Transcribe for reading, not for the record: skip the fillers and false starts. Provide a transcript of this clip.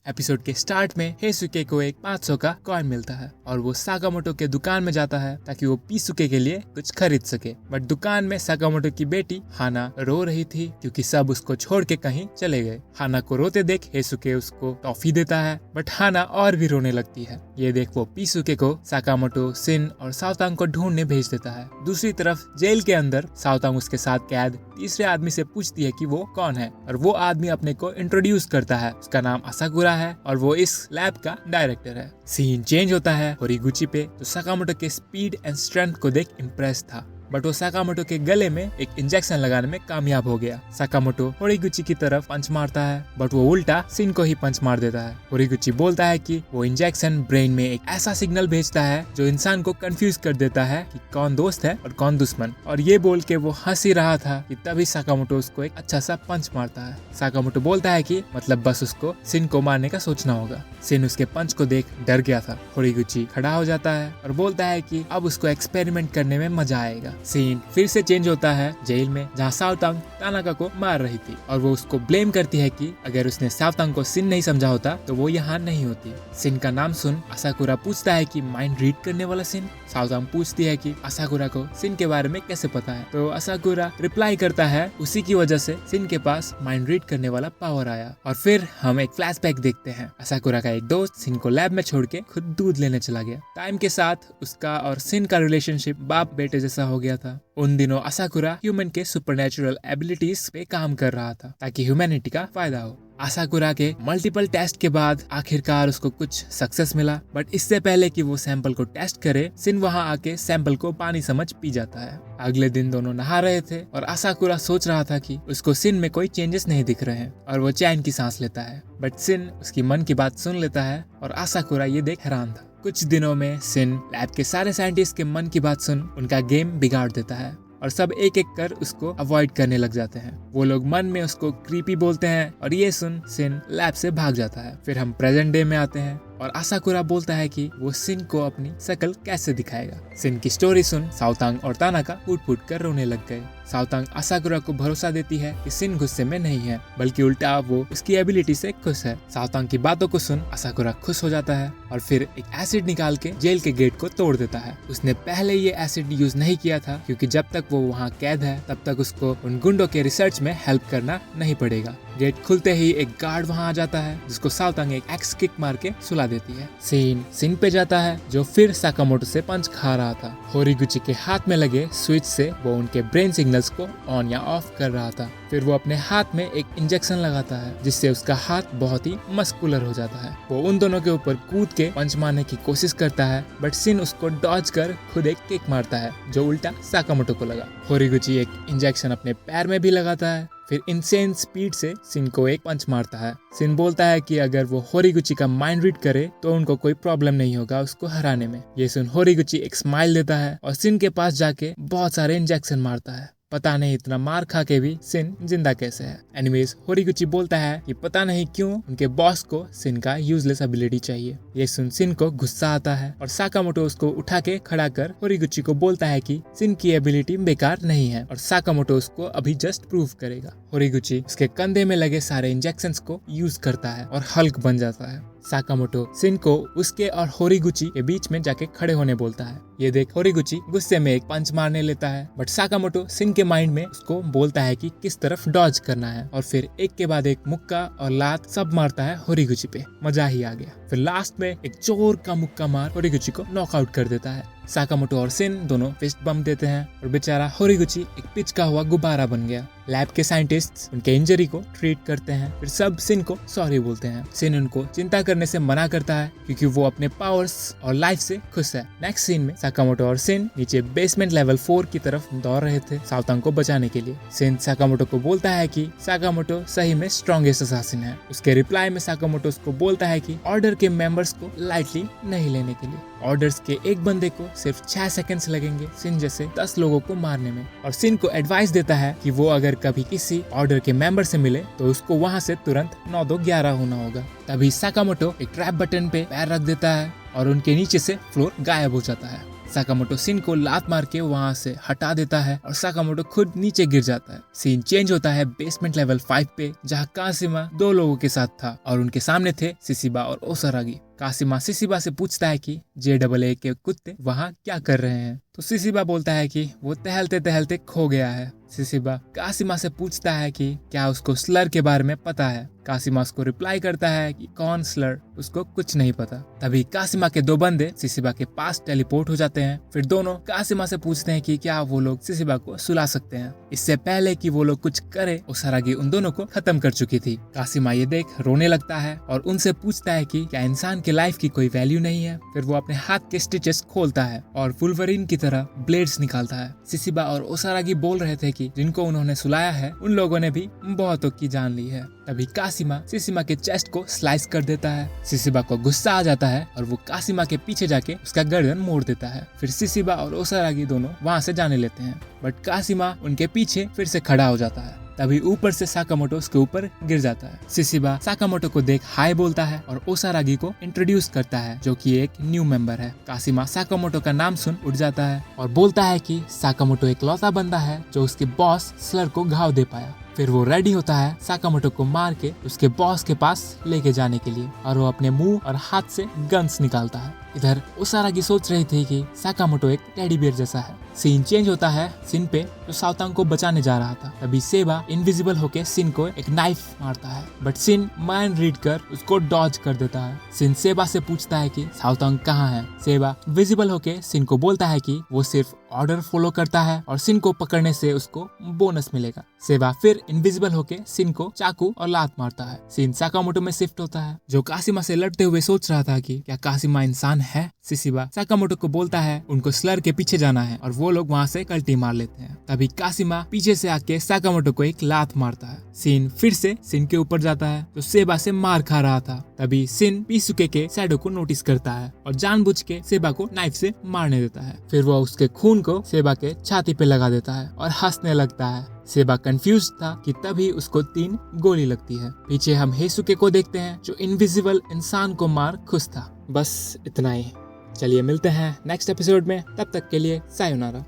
Episode के start में हेसुके को एक 500 का कॉइन मिलता है और वो साकामोटो के दुकान में जाता है ताकि वो पीसुके के लिए कुछ खरीद सके। बट दुकान में साकामोटो की बेटी हाना रो रही थी क्योंकि सब उसको छोड़ के कहीं चले गए। हाना को रोते देख हेसुके उसको टॉफी देता है बट हाना और भी रोने लगती है। ये देख वो पीसुके को साकामोटो, सिन और साओतांग को ढूंढने भेज देता है। दूसरी तरफ जेल के अंदर साओतांग उसके साथ कैद तीसरे आदमी से पूछती है कि वो कौन है और वो आदमी अपने को इंट्रोड्यूस करता है। उसका नाम असाकुरा है और वो इस लैब का डायरेक्टर है। सीन चेंज होता है होरिगुची पे, तो साकामोटो के स्पीड एंड स्ट्रेंथ को देख इम्प्रेस था बट वो साकामोटो के गले में एक इंजेक्शन लगाने में कामयाब हो गया। साकामोटो होरिगुची की तरफ पंच मारता है बट वो उल्टा सिन को ही पंच मार देता है। होरिगुची बोलता है कि वो इंजेक्शन ब्रेन में एक ऐसा सिग्नल भेजता है जो इंसान को कंफ्यूज कर देता है कि कौन दोस्त है और कौन दुश्मन। और ये बोल के वो हंस ही रहा था कि तभी साकामोटो उसको एक अच्छा सा पंच मारता है। साकामोटो बोलता है कि मतलब बस उसको सिन को मारने का सोचना होगा। सिन उसके पंच को देख डर गया था। होरिगुची खड़ा हो जाता है और बोलता है कि अब उसको एक्सपेरिमेंट करने में मजा आएगा। सीन फिर से चेंज होता है जेल में, जहाँ साओतांग तानाका को मार रही थी और वो उसको ब्लेम करती है कि अगर उसने साओतांग को सिन नहीं समझा होता तो वो यहाँ नहीं होती। सिन का नाम सुन असाकुरा पूछता है कि माइंड रीड करने वाला सिन। साओतांग पूछती है कि असाकुरा को सिन के बारे में कैसे पता है, तो असाकुरा रिप्लाई करता है उसी की वजह से सिन के पास माइंड रीड करने वाला पावर आया। और फिर हम एक फ्लैशबैक देखते हैं। असाकुरा का एक दोस्त सिन को लैब में छोड़ के खुद दूध लेने चला गया। टाइम के साथ उसका और सिन का रिलेशनशिप बाप बेटे जैसा हो गया था। उन दिनों असाकुरा ह्यूमन के सुपरनेचुरल एबिलिटीज पे काम कर रहा था ताकि ह्यूमैनिटी का फायदा हो। असाकुरा के मल्टीपल टेस्ट के बाद आखिरकार उसको कुछ सक्सेस मिला बट इससे पहले कि वो सैंपल को टेस्ट करे, सिन वहां आके सैंपल को पानी समझ पी जाता है। अगले दिन दोनों नहा रहे थे और असाकुरा सोच रहा था कि उसको सिन में कोई चेंजेस नहीं दिख रहे हैं और वो चैन की सांस लेता है। बट सिन उसकी मन की बात सुन लेता है और असाकुरा ये देख हैरान था। कुछ दिनों में सिन लैब के सारे साइंटिस्ट के मन की बात सुन उनका गेम बिगाड़ देता है और सब एक एक कर उसको अवॉइड करने लग जाते हैं। वो लोग मन में उसको क्रीपी बोलते हैं और ये सुन सिन लैब से भाग जाता है। फिर हम प्रेजेंट डे में आते हैं और असाकुरा बोलता है कि वो सिन को अपनी शक्ल कैसे दिखाएगा। सिन की स्टोरी सुन साओतांग और तानाका फूट फूट कर रोने लग गए। साओतांग असाकुरा को भरोसा देती है कि सिन गुस्से में नहीं है बल्कि उल्टा वो उसकी एबिलिटी से खुश है। साओतांग की बातों को सुन असाकुरा खुश हो जाता है और फिर एक एसिड निकाल के जेल के गेट को तोड़ देता है। उसने पहले ये एसिड यूज नहीं किया था क्योंकि जब तक वो वहाँ कैद है तब तक उसको उन गुंडों के रिसर्च में हेल्प करना नहीं पड़ेगा। गेट खुलते ही एक गार्ड वहाँ आ जाता है जिसको साओतांग एक एक्स किक मार के सुला देती है। सिन पे जाता है जो फिर साकामोटो से पंच खा रहा था। होरिगुची के हाथ में लगे स्विच से वो उनके ब्रेन सिग्नल्स को ऑन या ऑफ कर रहा था। फिर वो अपने हाथ में एक इंजेक्शन लगाता है जिससे उसका हाथ बहुत ही मस्कुलर हो जाता है। वो उन दोनों के ऊपर कूद के पंच मारने की कोशिश करता है बट सिन उसको डॉज कर खुद एक किक मारता है जो उल्टा साकामोटो को लगा। होरिगुची एक इंजेक्शन अपने पैर में भी लगाता है। फिर इनसेन स्पीड से सिन को एक पंच मारता है। सिन बोलता है कि अगर वो होरिगुची का माइंड रीड करे तो उनको कोई प्रॉब्लम नहीं होगा उसको हराने में। ये सुन होरिगुची एक स्माइल देता है और सिन के पास जाके बहुत सारे इंजेक्शन मारता है। पता नहीं इतना मार खा के भी सिन जिंदा कैसे है। एनीवेज होरिगुची बोलता है कि पता नहीं क्यों उनके बॉस को सिन का यूजलेस एबिलिटी चाहिए। ये सुन सिन को गुस्सा आता है और साकामोटो उसको उठा के खड़ा कर होरिगुची को बोलता है कि सिन की एबिलिटी बेकार नहीं है और साकामोटो उसको अभी जस्ट प्रूव करेगा। होरिगुची उसके कंधे में लगे सारे इंजेक्शंस को यूज करता है और हल्क बन जाता है। साकामोटो सिन को उसके और होरिगुची के बीच में जाके खड़े होने बोलता है। ये देख होरिगुची गुस्से में एक पंच मारने लेता है बट साकामोटो सिन के माइंड में उसको बोलता है कि किस तरफ डॉज करना है और फिर एक के बाद एक मुक्का और लात सब मारता है होरिगुची पे। मजा ही आ गया। फिर लास्ट में एक जोर का मुक्का मार होरिगुची को नॉकआउट कर देता है। साकामोटो और सिन दोनों फिस्ट बम देते हैं और बेचारा होरिगुची एक पिचका हुआ गुब्बारा बन गया। लैब के साइंटिस्ट्स उनके इंजरी को ट्रीट करते हैं। फिर सब सिन को सॉरी बोलते हैं। सिन उनको चिंता करने से मना करता है क्योंकि वो अपने पावर्स और लाइफ से खुश है। नेक्स्ट सीन में साकामोटो और सिन नीचे बेसमेंट लेवल 4 की तरफ दौड़ रहे थे साओतांग को बचाने के लिए। सिन साकामोटो को बोलता है कि साकामोटो सही में स्ट्रॉन्गेस्ट असासिन है। उसके रिप्लाई में साकामोटो उसको बोलता है कि ऑर्डर के मेंबर्स को लाइटली नहीं लेने के लिए। ऑर्डर्स के एक बंदे को सिर्फ 6 सेकंड्स लगेंगे सिन जैसे 10 लोगों को मारने में। और सिन को एडवाइस देता है कि वो अगर कभी किसी ऑर्डर के मेंबर से मिले तो उसको वहां से तुरंत 9-2-11 होना होगा। तभी साकामोटो एक ट्रैप बटन पे पैर रख देता है और उनके नीचे से फ्लोर गायब हो जाता है। साकामोटो सिन को लात मार के वहाँ से हटा देता है और साकामोटो खुद नीचे गिर जाता है। सीन चेंज होता है बेसमेंट लेवल 5 पे, जहाँ कासिमा 2 लोगों के साथ था और उनके सामने थे सिसिबा और ओसारागी। कासिमा सिसिबा से पूछता है कि JAA के कुत्ते वहाँ क्या कर रहे हैं, तो सिसिबा बोलता है कि वो टहलते टहलते खो गया है। सिसिबा कासिमा से पूछता है कि क्या उसको स्लर के बारे में पता है। कासिमा उसको रिप्लाई करता है कि कौन स्लर, उसको कुछ नहीं पता। तभी कासिमा के 2 बंदे सिसिबा के पास टेलीपोर्ट हो जाते हैं। फिर दोनों कासिमा से पूछते हैं कि क्या वो लोग सिसिबा को सुला सकते हैं। इससे पहले कि वो लोग कुछ करे, ओसारागी उन दोनों को खत्म कर चुकी थी। कासिमा ये देख रोने लगता है और उनसे पूछता है कि क्या इंसान के लाइफ की कोई वैल्यू नहीं है। फिर वो अपने हाथ के स्टिचेस खोलता है और वुल्वरीन की तरह ब्लेड्स निकालता है। सिसिबा और ओसारागी बोल रहे थे कि जिनको उन्होंने सुलाया है उन लोगों ने भी बहुतों की जान ली है। तभी कासिमा सिसिबा के चेस्ट को स्लाइस कर देता है। सिसिबा को गुस्सा आ जाता है और वो कासिमा के पीछे जाके उसका गर्दन मोड़ देता है। फिर सिसिबा और ओसारागी दोनों वहाँ से जाने लेते हैं, बट कासिमा उनके पीछे फिर से खड़ा हो जाता है। तभी ऊपर से साकामोटो उसके ऊपर गिर जाता है। सिसिबा साकामोटो को देख हाय बोलता है और ओसारागी को इंट्रोड्यूस करता है, जो कि एक न्यू मेंबर है। कासिमा साकामोटो का नाम सुन उठ जाता है और बोलता है कि साकामोटो एक लौता बंदा है जो उसके बॉस स्लर को घाव दे पाया। फिर वो रेडी होता है साकामोटो को मार के उसके बॉस के पास लेके जाने के लिए और वो अपने मुंह और हाथ से गन्स निकालता है। इधर ओसारागी सोच रही थी कि साकामोटो एक टेडी बियर जैसा है। सीन चेंज होता है सिन पे, जो साओतांग को बचाने जा रहा था। तभी सेबा इनविजिबल होके सिन को एक नाइफ मारता है, बट सिन माइंड रीड कर उसको डॉज कर देता है। सिन सेबा से पूछता है कि साओतांग कहाँ है। सेबा विजिबल होके सिन को बोलता है कि वो सिर्फ ऑर्डर फॉलो करता है और सिन को पकड़ने से उसको बोनस मिलेगा। सेबा फिर इनविजिबल होके सिन को चाकू और लात मारता है। सिन साकामोटो में शिफ्ट होता है, जो कासिमा से लड़ते हुए सोच रहा था कि क्या कासिमा इंसान है। सिसिबा साकामोटो को बोलता है उनको स्लर के पीछे जाना है और वो लोग वहाँ से कल्टी मार लेते हैं। तभी कासिमा पीछे से आके साकामोटो को एक लात मारता है। सिन फिर से सिन के ऊपर जाता है, जो सेबा से मार खा रहा था। तभी सिन पीसुके के शैडो को नोटिस करता है और जानबूझ के सेबा को नाइफ से मारने देता है। फिर वो उसके खून को सेबा के छाती पे लगा देता है और हंसने लगता है। सेबा कंफ्यूज था कि तभी उसको 3 गोली लगती है। पीछे हम हेसुके को देखते हैं, जो इनविजिबल इंसान को मार खुश था। बस इतना ही। चलिए मिलते हैं नेक्स्ट एपिसोड में, तब तक के लिए सायोनारा।